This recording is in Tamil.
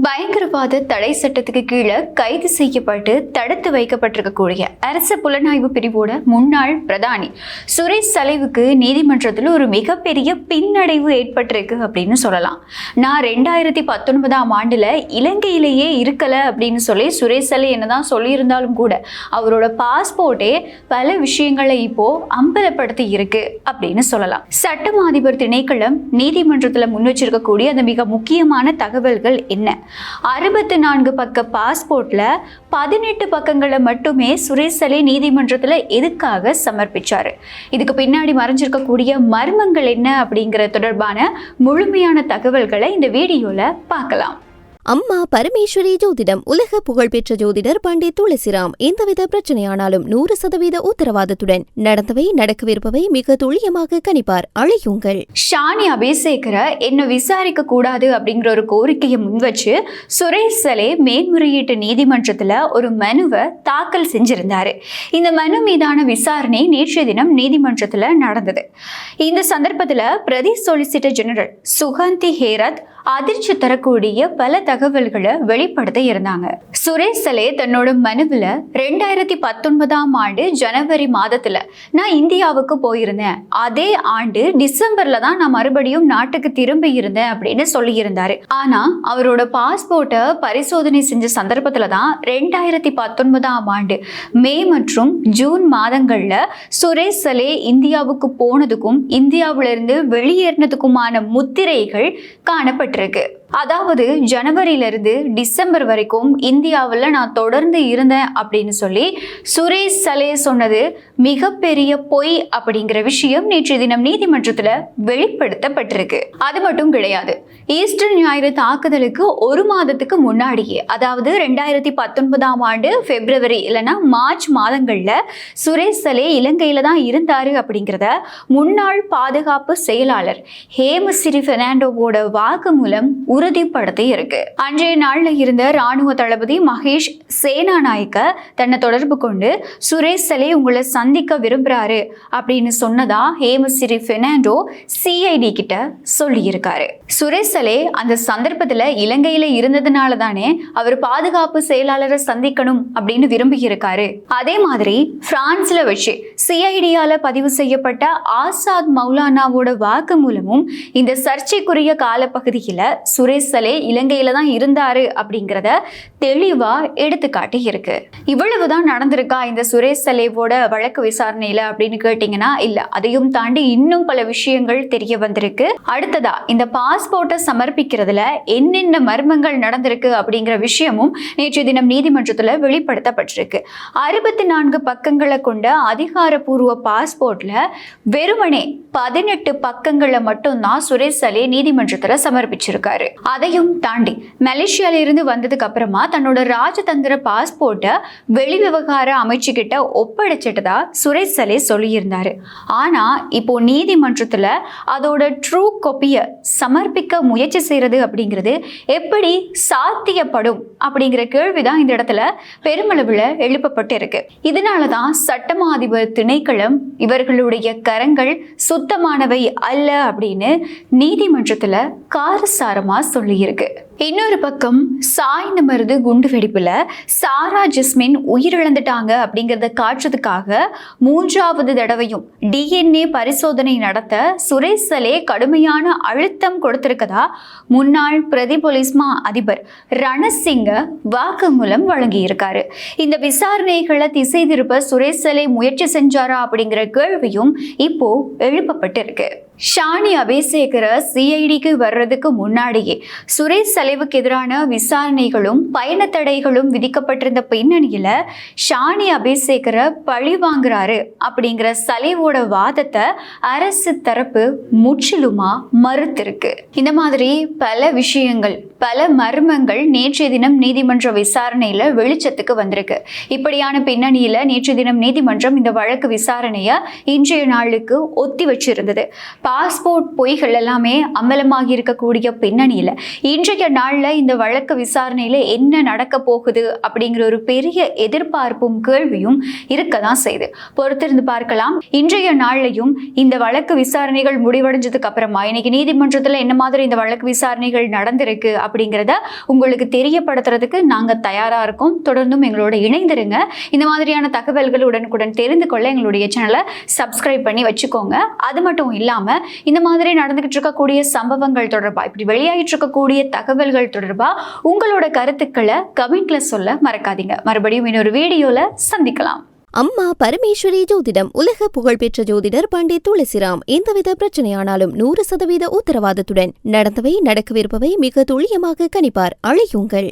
பயங்கரவாத தடை சட்டத்துக்கு கீழே கைது செய்யப்பட்டு தடுத்து வைக்கப்பட்டிருக்கக்கூடிய அரசு புலனாய்வு பிரிவோட முன்னாள் பிரதானி சுரேஷ் சலேவுக்கு நீதிமன்றத்தில் ஒரு மிகப்பெரிய பின்னடைவு ஏற்பட்டிருக்கு அப்படின்னு சொல்லலாம். நான் 2019ஆம் ஆண்டுல இலங்கையிலேயே இருக்கல அப்படின்னு சொல்லி சுரேஷ் சலே என்னதான் சொல்லியிருந்தாலும் கூட அவரோட பாஸ்போர்ட்டே பல விஷயங்களை இப்போ அம்பலப்படுத்தி இருக்கு அப்படின்னு சொல்லலாம். சட்டம் அதிபர் திணைக்களம் நீதிமன்றத்தில் முன் வச்சிருக்கக்கூடிய அந்த மிக முக்கியமான தகவல்கள் என்ன? 64 பக்க பாஸ்போர்ட்ல 18 பக்கங்களை மட்டுமே சுரேஷ் சலே நீதிமன்றத்துல எதுக்காக சமர்ப்பிச்சாரு? இதுக்கு பின்னாடி மறைஞ்சிருக்கக்கூடிய மர்மங்கள் என்ன அப்படிங்கிற தொடர்பான முழுமையான தகவல்களை இந்த வீடியோல பார்க்கலாம். அம்மா பரமேஸ்வரி ஜோதிடம். உலக புகழ்பெற்ற ஜோதிடர் பண்டிட் துளசிராம். எந்தவித பிரச்சனையானாலும் 100% உத்தரவாதத்துடன் நடந்தவை நடக்கவிருப்பவை மிக துல்லியமாக கணிப்பார். அழையுங்கள். ஷானி அபிஷேகரை என்ன விசாரிக்க கூடாது அப்படிங்கிற ஒரு கோரிக்கையை முன்வச்சு சுரேஷ் சலே மேன்முறையீட்டு நீதிமன்றத்துல ஒரு மனுவை தாக்கல் செஞ்சிருந்தாரு. இந்த மனு மீதான விசாரணை நேற்றைய தினம் நீதிமன்றத்துல நடந்தது. இந்த சந்தர்ப்பத்துல பிரதி சொலிசிட்டர் ஜெனரல் சுகந்தி ஹேரத் அதிர்ச்சி தரக்கூடிய பல தகவல்களை வெளிப்படுத்த இருந்தாங்க. சுரேஷ் சலே தன்னோட மனுவில் 2019ஆம் ஆண்டு ஜனவரி மாதத்துல நான் இந்தியாவுக்கு போயிருந்தேன், அதே ஆண்டு டிசம்பர்ல தான் நான் மறுபடியும் நாட்டுக்கு திரும்பி இருந்தேன் அப்படின்னு சொல்லியிருந்தாரு. ஆனா அவரோட பாஸ்போர்ட்டை பரிசோதனை செஞ்ச சந்தர்ப்பத்துல தான் 2019ஆம் ஆண்டு மே மற்றும் ஜூன் மாதங்கள்ல சுரேஷ் சலே இந்தியாவுக்கு போனதுக்கும் இந்தியாவிலிருந்து வெளியேறினதுக்குமான முத்திரைகள் காணப்பட்டு இருக்கு. அதாவது ஜனவரியிலிருந்து டிசம்பர் வரைக்கும் இந்தியாவில் நான் தொடர்ந்து இருந்தேன் அப்படின்னு சொல்லி சுரேஷ் சலே சொன்னது மிகப்பெரிய பொய் அப்படிங்கிற விஷயம் நேற்று தினம் நீதிமன்றத்தில் வெளிப்படுத்தப்பட்டிருக்கு. அது மட்டும் கிடையாது, ஈஸ்டர் ஞாயிறு தாக்குதலுக்கு ஒரு மாதத்துக்கு முன்னாடியே, அதாவது 2019ஆம் ஆண்டு பிப்ரவரி இல்லைன்னா மார்ச் மாதங்கள்ல சுரேஷ் சலே இலங்கையில தான் இருந்தாரு அப்படிங்கிறத முன்னாள் பாதுகாப்பு செயலாளர் ஹேமசிறி பெர்னாண்டோவோட வாக்குமூலம் உறுதிப்படுத்தி இருக்கு. அன்றைய நாள்ல இருந்த ராணுவ தளபதி மகேஷ் சேனாநாயக்க தன்னை தொடர்பு கொண்டு சுரேஷ் சலே உங்களை சந்திக்க விரும்புறாரு அப்படின்னு சொன்னதா ஹேமசிறி பெர்னாண்டோ சிஐடி கிட்ட சொல்லி இருக்காரு. சுரேஷ் சலே அந்த சந்தர்ப்பத்துல இலங்கையில இருந்ததுனால தானே அவர் பாதுகாப்பு செயலாளரை சந்திக்கணும் அப்படின்னு விரும்பி இருக்காரு. அதே மாதிரி பிரான்ஸ்ல வச்சு சிஐடியால பதிவு செய்யப்பட்ட ஆசாத் மௌலானாவோட வாக்கு மூலமும் இந்த சர்ச்சைக்குரிய காலப்பகுதியில சுரேஷ் சலே இலங்கையில தான் இருந்தாரு அப்படிங்கிறத தெளிவா எடுத்துக்காட்டி இருக்கு. இவ்வளவுதான் நடந்திருக்கா இந்த சுரேஷ் சலேவோட வழக்கு விசாரணையில அப்படின்னு கேட்டீங்கன்னா இல்ல, அதையும் தாண்டி இன்னும் பல விஷயங்கள் தெரிய வந்திருக்கு. அடுத்ததா இந்த பாஸ்போர்ட்டை சமர்ப்பிக்கிறதுல என்னென்ன மர்மங்கள் நடந்திருக்கு அப்படிங்கிற விஷயமும் நேற்று தினம் நீதிமன்றத்துல வெளிப்படுத்தப்பட்டிருக்கு. 64 பக்கங்களை கொண்ட அதிகாரப்பூர்வ பாஸ்போர்ட்ல வெறுமனே 18 பக்கங்களை மட்டும்தான் சுரேஷ் சலே நீதிமன்றத்துல சமர்ப்பிச்சிருக்காரு. அதையும் தாண்டி மலேசியால இருந்து வந்ததுக்கு அப்புறமா தன்னோட ராஜதந்திர பாஸ்போர்ட்டை வெளிவிவகார அமைச்சுக்கிட்ட ஒப்படைச்சிட்டதா சுரேஷ் சலே சொல்லியிருந்தாரு. ஆனா இப்போ நீதிமன்றத்துல அதோட ட்ரூ காப்பியை சமர்ப்பிக்க முயற்சி செய்யறது அப்படிங்கிறது எப்படி சாத்தியப்படும் அப்படிங்கிற கேள்விதான் இந்த இடத்துல பெருமளவுல எழுப்பப்பட்டு இருக்கு. இதனாலதான் சட்டமா அதிபர் திணைக்களம் இவர்களுடைய கரங்கள் சுத்தமானவை அல்ல அப்படின்னு நீதிமன்றத்துல காரசாரமா சொல்லியிருக்கு. இன்னொரு பக்கம் சாய்ந்த மருது குண்டு வெடிப்புல சாரா ஜஸ்மின் உயிரிழந்துட்டாங்க அப்படிங்கிறத காட்டுறதுக்காக 3வது தடவையும் DNA பரிசோதனை நடத்த சுரேஷ் சலே கடுமையான அழுத்தம் கொடுத்திருக்கதா முன்னாள் பிரதி போலீஸ்மா அதிபர் ரணசிங்க வாக்குமூலம் வழங்கி இருக்காரு. இந்த விசாரணைகளை திசை திருப்ப சுரேஷ் சலே முயற்சி செஞ்சாரா அப்படிங்கிற கேள்வியும் இப்போ எழுப்பப்பட்டு இருக்கு. ஷானி அபிஷேகரை சிஐடிக்கு வர்றதுக்கு முன்னாடியே சுரேஷ் சலேவுக்கு எதிரான விசாரணைகளும் பயண தடைகளும் விதிக்கப்பட்டிருந்த பின்னணியில ஷானி அபிஷேகரை பழி வாங்குறாரு அப்படிங்கிற சலேவோட வாதத்தை அரசு தரப்பு முற்றிலுமா மறுத்திருக்கு. இந்த மாதிரி பல விஷயங்கள், பல மர்மங்கள் நேற்றைய தினம் நீதிமன்ற விசாரணையில வெளிச்சத்துக்கு வந்திருக்கு. இப்படியான பின்னணியில நேற்றைய தினம் நீதிமன்றம் இந்த வழக்கு விசாரணையை இன்றைய நாளுக்கு ஒத்தி வச்சிருந்தது. பாஸ்போர்ட் பொய்கள் எல்லாமே அமலமாகி இருக்கக்கூடிய பின்னணியில இன்றைய நாள்ல இந்த வழக்கு விசாரணையில என்ன நடக்க போகுது அப்படிங்கிற ஒரு பெரிய எதிர்பார்ப்பும் கேள்வியும் இருக்கதான் செய்யுது. பொறுத்திருந்து பார்க்கலாம். இன்றைய நாள்லையும் இந்த வழக்கு விசாரணைகள் முடிவடைஞ்சதுக்கு அப்புறமா இன்னைக்கு நீதிமன்றத்துல என்ன மாதிரி இந்த வழக்கு விசாரணைகள் நடந்திருக்கு அப்படிங்கிறத உங்களுக்கு தெரியப்படுத்துறதுக்கு நாங்க தயாரா இருக்கோம். தொடர்ந்தும் எங்களோட இணைந்திருங்க. இந்த மாதிரியான தகவல்கள் உடனுக்குடன் தெரிந்து கொள்ள எங்களுடைய சேனலை சப்ஸ்கிரைப் பண்ணி வச்சுக்கோங்க. அது மட்டும் இல்லாம இந்த மாதிரி நடந்துகிட்டு இருக்கக்கூடிய சம்பவங்கள் தொடர்பா, இப்படி வெளியாகிட்டு இருக்கக்கூடிய தகவல்கள் தொடர்பா உங்களோட கருத்துக்களை கமெண்ட்ல சொல்ல மறக்காதீங்க. மறுபடியும் இன்னொரு வீடியோல சந்திக்கலாம். அம்மா பரமேஸ்வரி ஜோதிடம் உலக புகழ்பெற்ற ஜோதிடர் பண்டிட் துளசிராம். எந்தவித பிரச்சனையானாலும் 100% உத்தரவாதத்துடன் நடந்தவை நடக்கவிருப்பவை மிக துல்லியமாக கணிப்பார். அழையுங்கள்.